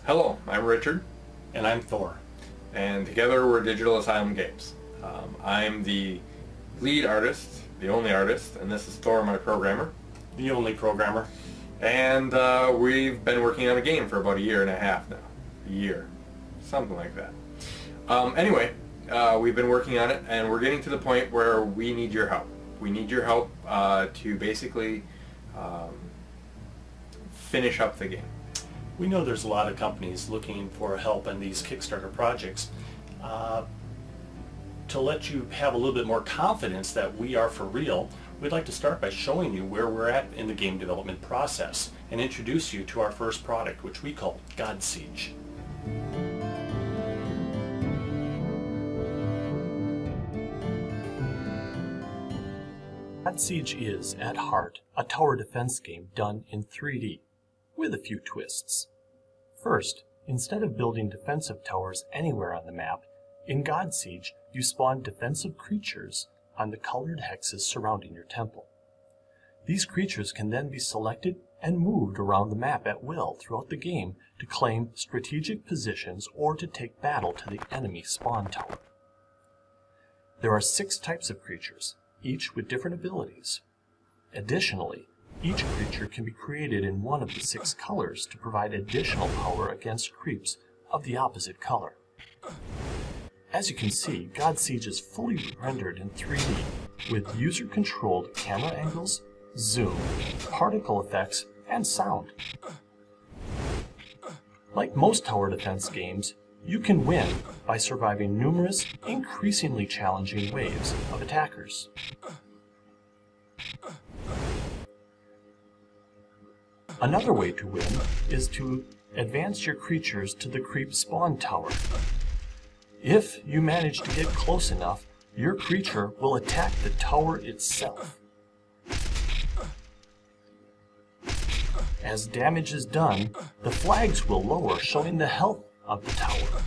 Hello, I'm Richard, And I'm Thor. and together we're Digital Asylum Games. I'm the lead artist, the only artist, and this is Thor, my programmer. The only programmer. And we've been working on a game for about a year and a half now. A year. Something like that. Anyway, we've been working on it, and we're getting to the point where we need your help. We need your help to basically finish up the game. We know there's a lot of companies looking for help in these Kickstarter projects. To let you have a little bit more confidence that we are for real, we'd like to start by showing you where we're at in the game development process and introduce you to our first product, which we call God Siege. God Siege is, at heart, a tower defense game done in 3D, with a few twists. First, instead of building defensive towers anywhere on the map, in God Siege you spawn defensive creatures on the colored hexes surrounding your temple. These creatures can then be selected and moved around the map at will throughout the game to claim strategic positions or to take battle to the enemy spawn tower. There are 6 types of creatures, each with different abilities. Additionally, each creature can be created in one of the 6 colors to provide additional power against creeps of the opposite color. As you can see, God Siege is fully rendered in 3D with user-controlled camera angles, zoom, particle effects, and sound. Like most tower defense games, you can win by surviving numerous, increasingly challenging waves of attackers. Another way to win is to advance your creatures to the creep spawn tower. If you manage to get close enough, your creature will attack the tower itself. As damage is done, the flags will lower, showing the health of the tower,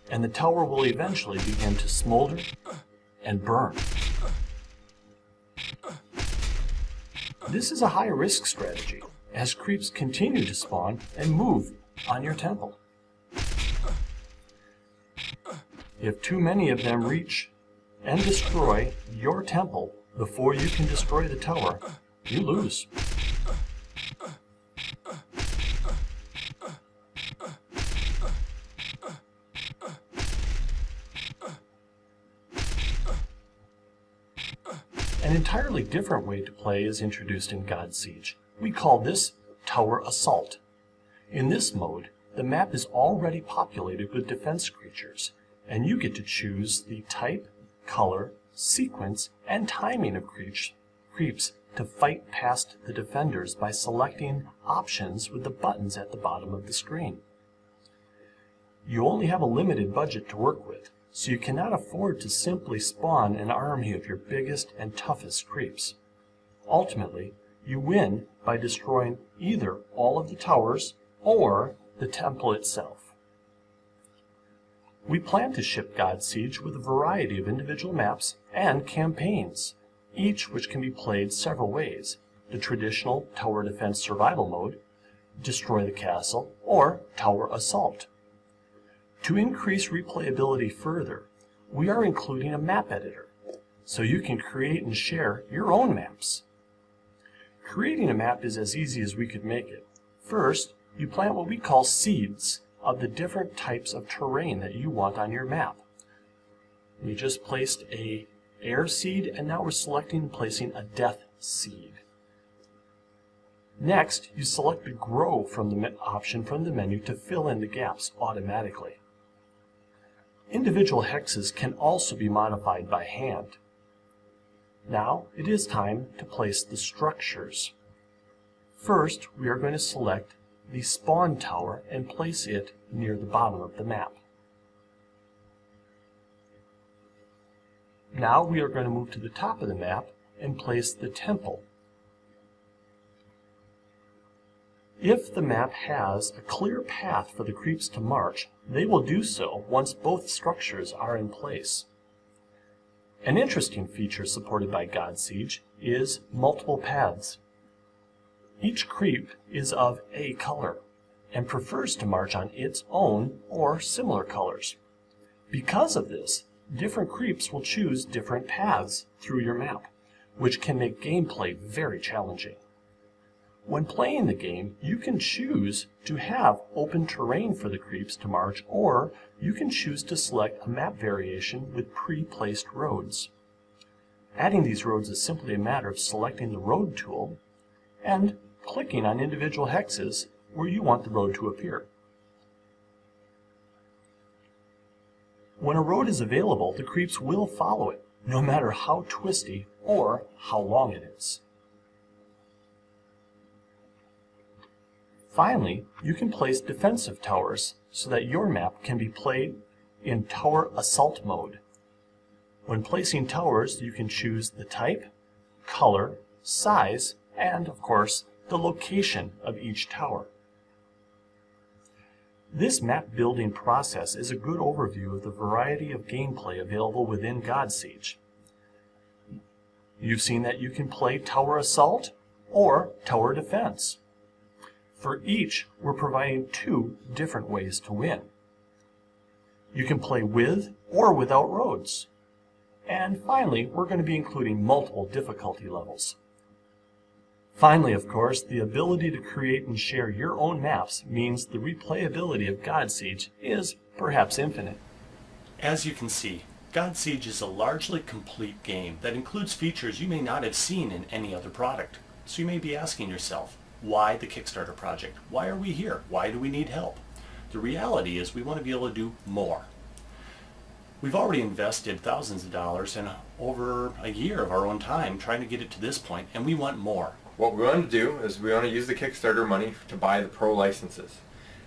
and the tower will eventually begin to smolder and burn. This is a high-risk strategy, as creeps continue to spawn and move on your temple. If too many of them reach and destroy your temple before you can destroy the tower, you lose. An entirely different way to play is introduced in God Siege. We call this Tower Assault. In this mode, the map is already populated with defense creatures, and you get to choose the type, color, sequence, and timing of creeps to fight past the defenders by selecting options with the buttons at the bottom of the screen. You only have a limited budget to work with, so you cannot afford to simply spawn an army of your biggest and toughest creeps. Ultimately, you win by destroying either all of the towers or the temple itself. We plan to ship God Siege with a variety of individual maps and campaigns, each which can be played several ways: the traditional Tower Defense Survival mode, Destroy the Castle, or Tower Assault. To increase replayability further, we are including a map editor, so you can create and share your own maps. Creating a map is as easy as we could make it. First, you plant what we call seeds of the different types of terrain that you want on your map. We just placed a air seed, and now we're selecting and placing a death seed. Next, you select the grow from the option from the menu to fill in the gaps automatically. Individual hexes can also be modified by hand. Now it is time to place the structures. First, we are going to select the spawn tower and place it near the bottom of the map. Now we are going to move to the top of the map and place the temple. If the map has a clear path for the creeps to march, they will do so once both structures are in place. An interesting feature supported by God Siege is multiple paths. Each creep is of a color, and prefers to march on its own or similar colors. Because of this, different creeps will choose different paths through your map, which can make gameplay very challenging. When playing the game, you can choose to have open terrain for the creeps to march, or you can choose to select a map variation with pre-placed roads. Adding these roads is simply a matter of selecting the road tool and clicking on individual hexes where you want the road to appear. When a road is available, the creeps will follow it, no matter how twisty or how long it is. Finally, you can place defensive towers so that your map can be played in tower assault mode. When placing towers, you can choose the type, color, size, and, of course, the location of each tower. This map building process is a good overview of the variety of gameplay available within God Siege. You've seen that you can play Tower Assault or Tower Defense. For each, we're providing 2 different ways to win. You can play with or without roads. And finally, we're going to be including multiple difficulty levels. Finally, of course, the ability to create and share your own maps means the replayability of God Siege is perhaps infinite. As you can see, God Siege is a largely complete game that includes features you may not have seen in any other product. So you may be asking yourself, why the Kickstarter project? Why are we here? Why do we need help? The reality is we want to be able to do more. We've already invested thousands of dollars and over a year of our own time trying to get it to this point, and we want more. What we want to do is we want to use the Kickstarter money to buy the pro licenses.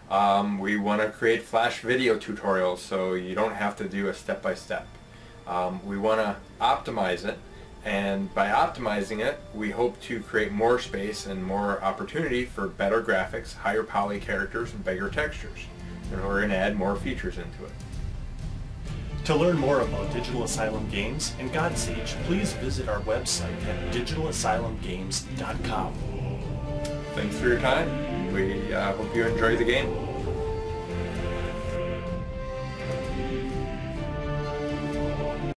We want to create flash video tutorials so you don't have to do a step-by-step. We want to optimize it, and by optimizing it, we hope to create more space and more opportunity for better graphics, higher poly characters, and bigger textures. And we're going to add more features into it. To learn more about Digital Asylum Games and God Siege, please visit our website at digitalasylumgames.com. Thanks for your time. We hope you enjoy the game.